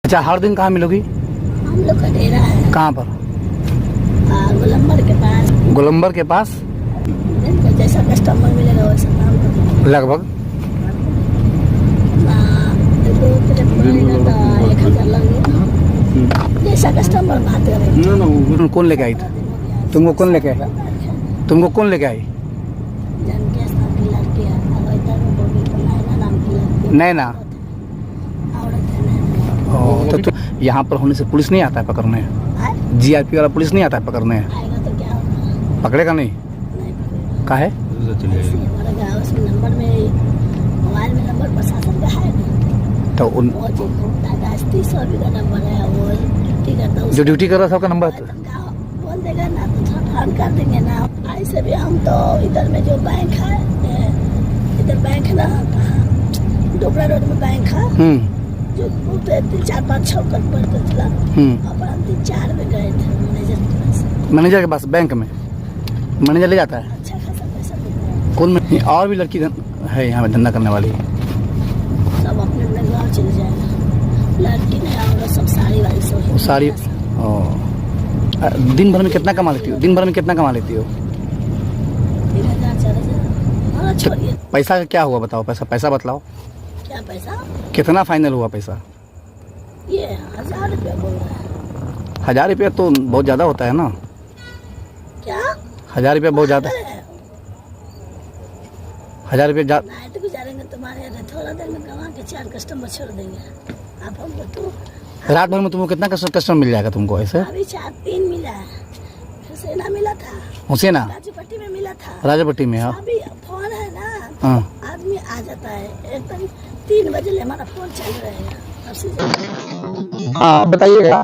अच्छा, हर दिन कहाँ मिलोगी? हम लोग का डेरा है कहाँ पर? गोलंबर के पास। गोलंबर के पास? दिन को जैसा कस्टमर मिलेगा वैसा काम करेंगे। लगभग तो 1000 लगेगा, जैसा कस्टमर बात करेंगे। कौन लेके आई थी? तुमको कौन लेके आई? तुमको कौन लेके आई? जनकेश नाम की लड़की है, अवैतर में बोली तो नैना नाम की लड़की नैना? औरत है नैना। ओ, तो यहाँ पर होने से पुलिस नहीं आता है पकड़ने? जीआरपी वाला पुलिस नहीं आता है पकड़ने? आएगा तो क्या होगा? पकड़ेगा नहीं? नहीं पकड़ेगा। का है? ऐसे हमारे गाँव उसमें नंबर में, मोबाइल में नंबर प्रशासन का है ना, तो उन वो जो घूमता है 30 भी का नंबर है, वो ड्यूटी करता है। जो ड्यूटी कर रहा था उसका नंबर है? बोल देगा ना तो फोन कर देंगे ना। ऐसे भी हम तो इधर में जो बैंक है, इधर बैंक है ना, कहाँ डोबरा रोड में बैंक है, जो 4-5-6 कट पड़ता था। अब हम 3-4 में गए थे मैनेजर के पास। मैनेजर के पास? बैंक में मैनेजर ले जाता है? अच्छा खासा पैसा देता है। कौन? और भी लड़की है यहाँ पे धंधा करने वाली? सब अपने अपने गाँव चले जाएगा। लड़की नहीं आओगे, सब साड़ी वाली सब साड़ी। दिन भर में कितना कमा लेती हो? दिन भर में कितना कमा लेती हो? 3000 4000। हाँ छोड़िए। पैसा का क्या हुआ बताओ? पैसा बतलाओ। क्या पैसा? कितना फाइनल हुआ पैसा? ये 1000 रुपया बोल रहा है। 1000 रुपया तो बहुत ज़्यादा होता है ना? क्या 1000 रुपया बहुत ज़्यादा? 1000 रुपया नाइट गुजारेंगे तुम्हारे यहाँ, थोड़ा देर में कमा के 4 कस्टमर छोड़ देंगे। आप हमको तो रात भर में तुमको कितना कस्टमर मिल जाएगा तुमको ऐसे? अभी 4-3 मिला है, हुसैना मिला था, हुसैना राजपट्टी में मिला था, राजापट्टी में? हाँ, अभी फोन है ना, हाँ। आदमी आ जाता है एकदम 3 बजे ले हमारा फोन चल रहेगा। हाँ बताइएगा,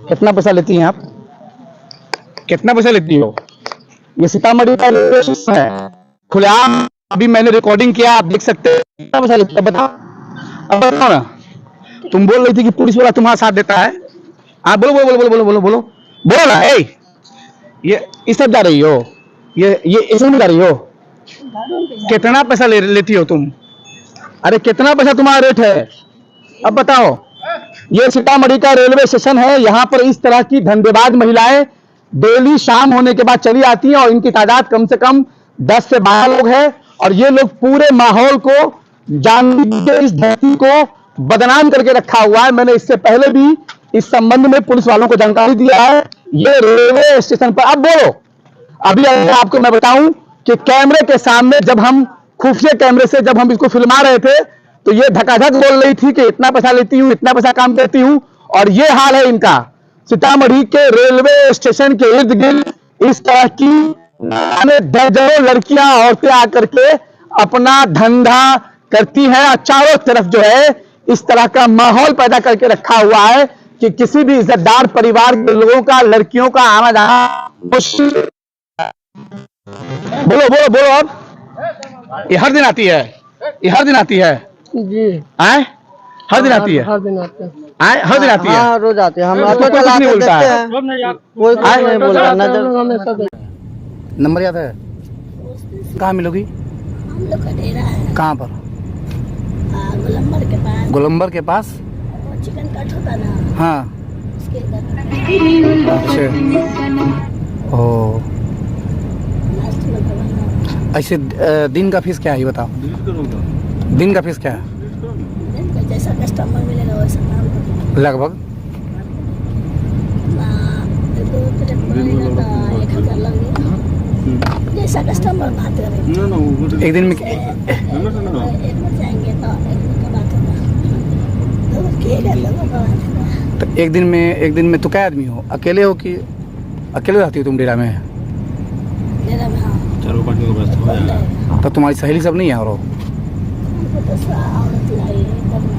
कितना पैसा लेती हैं आप? कितना पैसा लेती हो? ये सीतामढ़ी का रेलवे स्टेशन है, खुलेआम अभी मैंने रिकॉर्डिंग किया, आप देख सकते हैं। कितना पैसा लेती है बताओ? अब बताओ ना। तुम बोल रही थी कि पुलिस वाला तुम्हारा साथ देता है। हाँ बोलो बोलो बोलो बोलो बोलो बोलो बोलो ना। ये इस सब जा रही हो? ये इसमें जा रही हो? कितना पैसा लेती हो तुम? अरे कितना पैसा तुम्हारा रेट है अब बताओ? ये सीतामढ़ी का रेलवे स्टेशन है, यहाँ पर इस तरह की धंधेबाज महिलाएं डेली शाम होने के बाद चली आती हैं और इनकी तादाद कम से कम 10 से 12 लोग हैं और ये लोग पूरे माहौल को जानबूझकर इस धरती को बदनाम करके रखा हुआ है। मैंने इससे पहले भी इस संबंध में पुलिस वालों को जानकारी दिया है। ये रेलवे स्टेशन पर, अब बोलो, अभी आपको मैं बताऊं कि कैमरे के सामने जब हम खुफिया कैमरे से जब हम इसको फिल्मा रहे थे तो ये धकाधक बोल रही थी कि इतना पैसा लेती हूं, इतना पैसा काम करती हूं, और ये हाल है इनका। सीतामढ़ी के रेलवे स्टेशन के इर्द गिर्द इस तरह की दर्जनों लड़कियां औरतें आकर के अपना धंधा करती हैं और चारों तरफ जो है इस तरह का माहौल पैदा करके रखा हुआ है कि किसी भी इज्जतदार परिवार के लोगों का, लड़कियों का आना जाना मुश्किल। बोलो बोलो बोलो। अब ये हर दिन आती है? ये हर दिन आती है जी? आए हर दिन आती है? हर दिन आते हैं। आए हर दिन आती है? हाँ, रोज आते हैं। हम कोई कुछ नहीं बोलता है? कोई कुछ नहीं बोलता। नजर नंबर याद है? कहाँ मिलोगी? हम लोग का डेरा है कहाँ पर? गोलंबर के पास। गोलंबर के पास? वो चिकन कट होता ना, हाँ। उसके इधर अच्छा। ओ, लास्ट में भगवान ऐसे दिन का फीस क्या है ये बताओ? दिन का फीस क्या है? दिन को जैसा कस्टमर मिलेगा वैसा काम करेंगे। लगभग 1000 लगेगा, जैसा कस्टमर बात करेंगे। एक दिन में? एक बार जाएंगे तो एक दिन का बात होगा, लोगों का बात होगा। तो एक दिन में तो क्या आदमी हो? अकेले हो कि अकेले रहती हो तुम डेरा में? डेरा में हाँ। चारों पार्टी को व्यस्त हो जाएगा। तो तुम्हारी सहेली सब नहीं है? और हमको तो औरत लाई इधर में।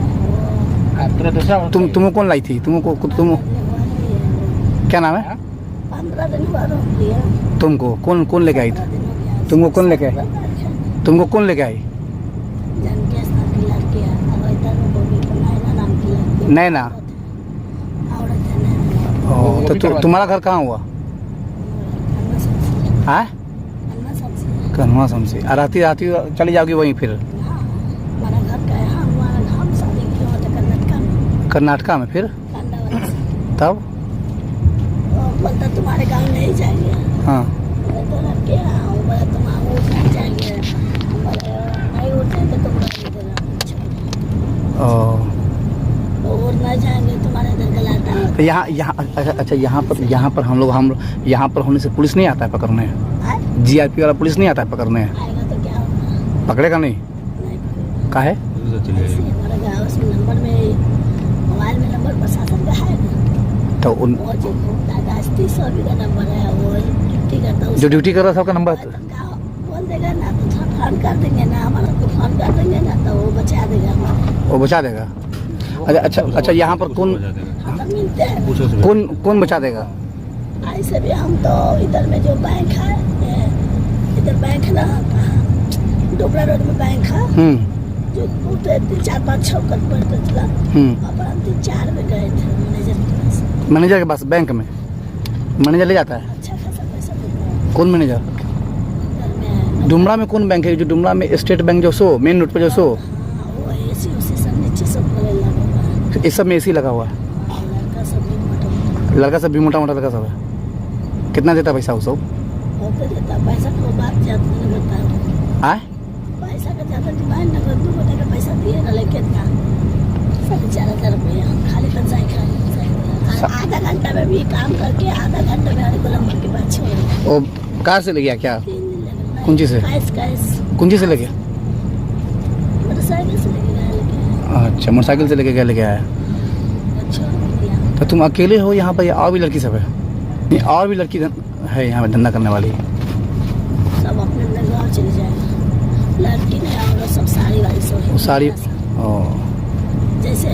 तुमको कौन लाई थी? तुम क्या नाम है? 15 दिन बाद हो गया। तुमको कौन लेके आई थी? तुमको कौन लेके आई? तुमको कौन लेके आई? जनकेश नाम की लड़की है, अवैतर में बोली तो नैना नाम की लड़की। नैना? औरत है नैना। तो तुम्हारा घर कहाँ हुआ? हाँ, कन्वा शमशी। राती चली जाओगी वहीं फिर? हमारा घर का है, हमारा हम शादी किया था कर्नाटक में। कर्नाटका में फिर कांडा वाला से। तब वो बोलता तुम्हारे गाँव नहीं जाएंगे। हाँ मैं तो लड़के हाँ बोला तुम उठ नहीं जाएंगे। बोले नहीं उठे तो तुम नहीं देना। ओ वो उड़ ना जाएंगे तुम्हारे इधर गलाता है। तो यहाँ अच्छा यहाँ पर हम यहाँ पर होने से पुलिस नहीं आता है पकड़ने? जीआरपी वाला पुलिस नहीं आता है पकड़ने? आएगा तो क्या होगा? पकड़ेगा नहीं? नहीं पकड़ेगा। काहे? ऐसे हमारे गाँव में नंबर में मोबाइल में नंबर प्रशासन का है ना, तो उन वो जो घूमता गाजती सभी का नंबर है, वो ड्यूटी करता है जो ड्यूटी कर रहा था सबका नंबर तो बोल देगा ना तो फोन कर देंगे ना, हमारा को फोन कर देंगे ना तो वो बचा देगा हमारा। वो बचा देगा? अच्छा यहाँ पर कौन हम तो मिलते हैं कौन बचा देगा? ऐसे भी हम तो इधर में जो बैंक है इधर बैंक है ना, डोबरा रोड में बैंक है जो उठे 3-4-5-6 कट पड़ते चला। और हम 3-4 में गए थे मैनेजर के पास। मैनेजर के पास बैंक में मैनेजर ले जाता है? अच्छा खासा पैसा देता है। कौन मैनेजर? इधर में डुमरा में कौन बैंक है? जो डुमरा में स्टेट बैंक जो सो मेन रोड पे जो सो हाँ, वो एसी उसी सब नीचे सब खोले लगा हुआ है। इस सब में एसी लगा हुआ है? लड़का सब भी मोटा लड़का सब भी मोटा लड़का सब है। कितना देता पैसा वो सब? होते देता पैसा को बात जाता नहीं बताया। आए पैसा का ज्यादा डिमांड ना कर, 2 घंटे का पैसा दिए ना लेके ना 4,500 रुपया खाली पंचायत खाली आधा घंटा में भी काम करके आधा घंटे में हर नंबर के बाद छोड़ वो कार से ले गया क्या? 3 दिन लगे। कुंजी से? कैश कुंजी से ले गया? मोटरसाइकिल से लेके गया लेके अच्छा मोटरसाइकिल से लेके आया। अच्छा दिया। तो तुम अकेले हो यहाँ पर या और भी लड़की सब है? नहीं, और भी लड़की है यहाँ पे धंधा करने वाली? सब अपने अपने गाँव चले जाएगा। लड़की नहीं और सब साड़ी वाली सब है। साड़ी ओ जैसे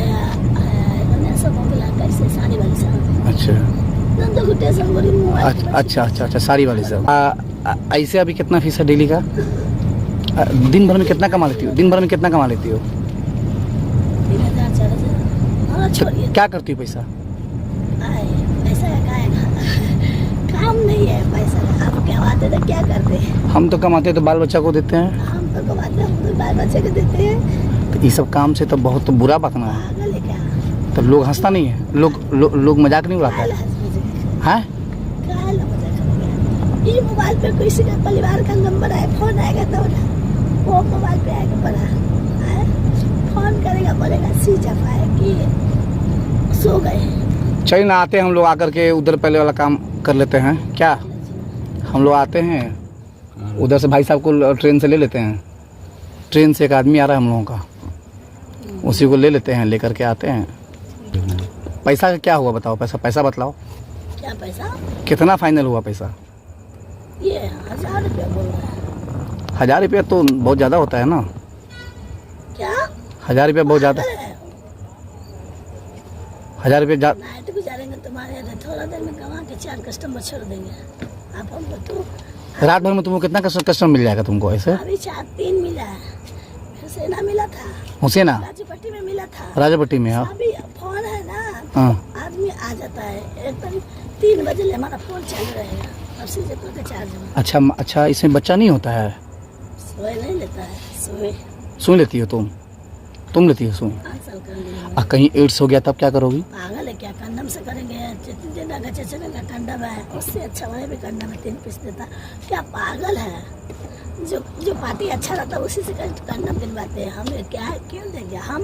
सब हो गया कैसे साड़ी वाली सब अच्छा टेंशन बड़ी मोबाइल अच्छा साड़ी वाली सब। ऐसे अभी कितना फीस है डेली का? दिन भर में कितना कमा लेती हो? 3,000 4,000। हाँ तो छोड़िए क्या करती हो पैसा? पैसा का काम नहीं है पैसा। आप क्या बात है तो क्या करते हैं? हम तो कमाते हैं तो बाल बच्चा को देते हैं। हम तो कमाते हैं, हम तो बाल बच्चे को देते हैं। तो ये सब काम से तो बहुत तो बुरा बात ना है। पागल है क्या? तो लोग हंसता नहीं है? लोग मजाक नहीं उड़ाते काल हैं? हंस मजाक हैं? काल मजाक करेंगे। ये मोबाइल पे किसी का परिवार का नंबर है, फोन आएगा तो ना वो मोबाइल पे आएगा पड़ा है, फोन करेगा बोलेगा स्विच ऑफ है कि सो गए। चलिए ना आते हैं हम लोग आकर के उधर पहले वाला काम कर लेते हैं क्या? हम लोग आते हैं उधर से भाई साहब को ट्रेन से ले लेते हैं। ट्रेन से एक आदमी आ रहा है हम लोगों का, उसी को ले लेते हैं, लेकर के आते हैं। पैसा का क्या हुआ बताओ? पैसा बतलाओ। क्या पैसा? कितना फाइनल हुआ पैसा? ये 1,000 रुपया बोल रहा है। 1,000 रुपया तो बहुत ज़्यादा होता है ना? क्या 1,000 रुपया बहुत ज़्यादा? 1,000 रुपया नाइट गुजारेंगे तुम्हारे यहाँ, थोड़ा देर में कमा के 4 कस्टमर छोड़ देंगे आप हमको। तो रात भर में तुमको कितना कस्टमर मिल जाएगा तुमको ऐसे? अभी 4-3 मिला है, हुसैना मिला था, हुसैना राजपट्टी में मिला था, राजापट्टी में। हाँ अभी फोन है ना हाँ आदमी आ जाता है एकदम 3 बजे ले हमारा फोन चालू रहेगा और सीधे पर चार्ज में। अच्छा इसमें बच्चा नहीं होता है? सोए नहीं लेता है, सोए सुन लेती हो तुम लेती हो सुन? 5 साल कर लिया। कहीं एड्स हो गया तब क्या करोगी? पागल है क्या? कंडम से करेंगे, जितना का चचने का कंडम है उससे अच्छा वाले भी कंडम है 3 पीस देता। क्या पागल है? जो पार्टी अच्छा रहता है उसी से कंडम दिलवाते हैं। हमें क्या है, क्यों देंगे? हम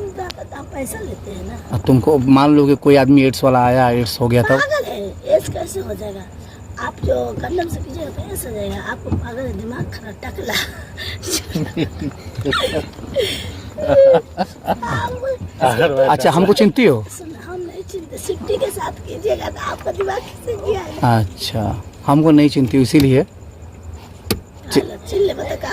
पैसा लेते हैं ना। तुमको मान लो कि कोई आदमी एड्स वाला आया, एड्स हो गया तब? पागल है, एड्स कैसे हो जाएगा? आप जो कंडम से कीजिएगा तो ऐसा हो जाएगा। आपको पागल है, दिमाग खराब टकला। अच्छा हमको चिंती हो? हम नहीं चिंते, सिफ्टी के साथ कीजिएगा तो आपका दिमाग किससे किया है? अच्छा हमको नहीं चिंती हो इसीलिए चिल्ले बता का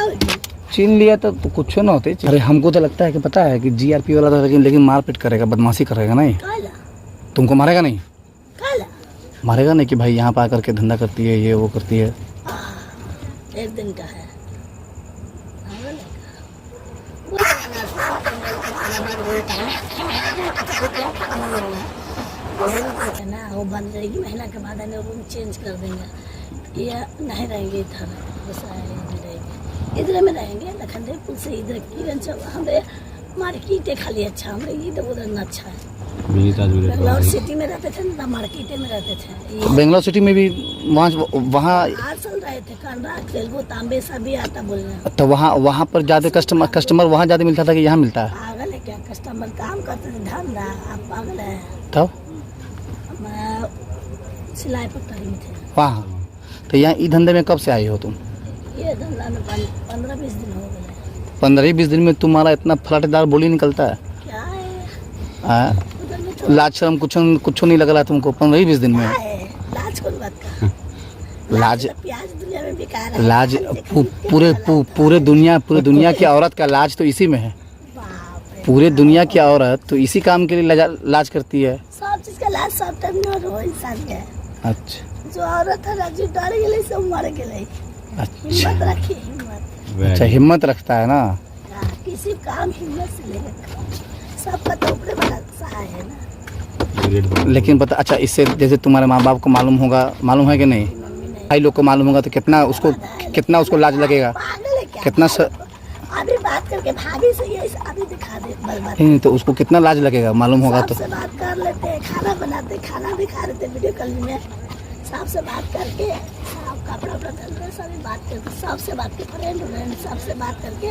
छीन लिया तो कुछ ना होते। अरे हमको तो लगता है कि पता है कि जीआरपी वाला था, लेकिन मारपीट करेगा, बदमाशी करेगा नहीं? काला तुमको मारेगा नहीं? काला मारेगा नहीं कि भाई यहाँ पर आकर के धंधा करती है, ये वो करती है? 1 दिन का है। ना वो बंद रहेगी, महीना के बाद रूम चेंज कर देंगे। ये नहीं रहेंगे इधर, बस रहेंगे इधर में रहेंगे लखनदेव पुल से इधर की हमें मार्केट खाली अच्छा, हमें इधर उधर न अच्छा है। बिजली ताज भी रहता बेंगलोर है। सिटी में रहते थे ना, मार्केटे में रहते थे। तो बेंगलोर सिटी में भी वहाँ 8 साल रहे थे। कन्नड़ा, तेलुगु, तामिल सभी आता बोलने। तो वहाँ पर ज़्यादा कस्टमर वहाँ ज़्यादा मिलता था कि यहाँ मिलता है? पागल है क्या? कस्टमर काम करते थे, धंधा। आप पागल है? तब मैं सिलाई पट्टी में थे वहाँ। तो यहाँ इस धंधे में कब से आई हो तुम? ये धंधा में 15-20 दिन हो गए। 15-20 दिन में तुम्हारा इतना फलाटेदार बोली निकलता है? क्या है हाँ? उधर में? तो लाज शर्म कुछ नहीं लग रहा तुमको 15-20 दिन में? क्या है लाज? कौन बात का लाज तो प्याज दुनिया में बेकार है। लाज खाली पूरे दुनिया की औरत का लाज तो इसी में है। बाप रे, पूरे दुनिया की औरत तो इसी काम के लिए लाज करती है। सब चीज का लाज सब टाइम न हो इंसान के। अच्छा जो औरत है राजू डर गेले सब मर गेले। अच्छा हिम्मत रखी, हिम्मत। अच्छा, हिम्मत रखता है ना। हाँ, किसी काम हिम्मत से लेकर सबका तो ऊपर वाला सहाय है ना। लेकिन पता अच्छा, इससे जैसे तुम्हारे माँ बाप को मालूम है कि नहीं? मम्मी नहीं भाई लोग को मालूम होगा तो कितना उसको लाज लगेगा? पागल है क्या? कितना अभी बात करके भाभी से ये अभी दिखा दे बर्बाद। नहीं तो उसको कितना लाज लगेगा मालूम होगा तो? सबसे बात कर लेते हैं, खाना बनाते, खाना भी खा लेते वीडियो कॉल में। सबसे बात करके सब कपड़ा उपड़ा धलते, सभी बात करके सबसे बात के फ्रेंड सबसे बात करके।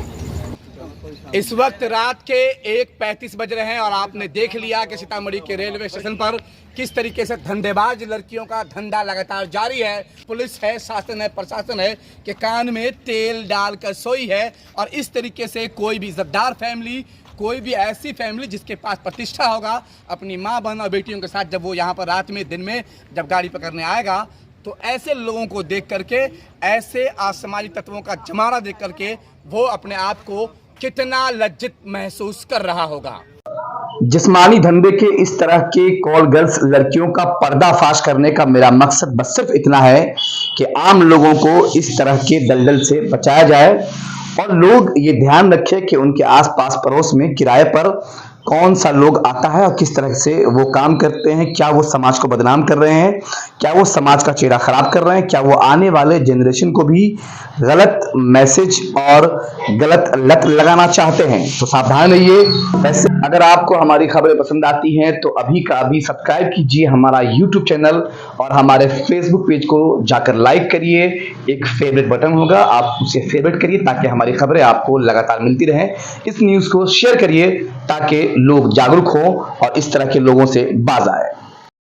इस वक्त रात के 1:35 बज रहे हैं और आपने देख लिया कि सीतामढ़ी के रेलवे स्टेशन पर किस तरीके से धंधेबाज लड़कियों का धंधा लगातार जारी है। पुलिस है, शासन है, प्रशासन है कि कान में तेल डालकर सोई है। और इस तरीके से कोई भी इज्जतदार फैमिली, कोई भी ऐसी फैमिली जिसके पास प्रतिष्ठा होगा, अपनी माँ बहन और बेटियों के साथ जब वो यहाँ पर रात में दिन में जब गाड़ी पकड़ने आएगा तो ऐसे लोगों को देख करके, ऐसे असामाजिक तत्वों का जमाना देख करके वो अपने आप को कितना लज्जित महसूस कर रहा होगा। जिस्मानी धंधे के इस तरह के कॉल गर्ल्स लड़कियों का पर्दाफाश करने का मेरा मकसद बस सिर्फ इतना है कि आम लोगों को इस तरह के दलदल से बचाया जाए और लोग ये ध्यान रखें कि उनके आसपास पड़ोस में किराए पर कौन सा लोग आता है और किस तरह से वो काम करते हैं। क्या वो समाज को बदनाम कर रहे हैं? क्या वो समाज का चेहरा खराब कर रहे हैं? क्या वो आने वाले जनरेशन को भी गलत मैसेज और गलत लत लगाना चाहते हैं? तो सावधान रहिए। वैसे अगर आपको हमारी खबरें पसंद आती हैं तो अभी का अभी सब्सक्राइब कीजिए हमारा YouTube चैनल और हमारे Facebook पेज को जाकर लाइक करिए। एक फेवरेट बटन होगा, आप उसे फेवरेट करिए ताकि हमारी खबरें आपको लगातार मिलती रहें। इस न्यूज़ को शेयर करिए ताकि लोग जागरूक हों और इस तरह के लोगों से बाज आए।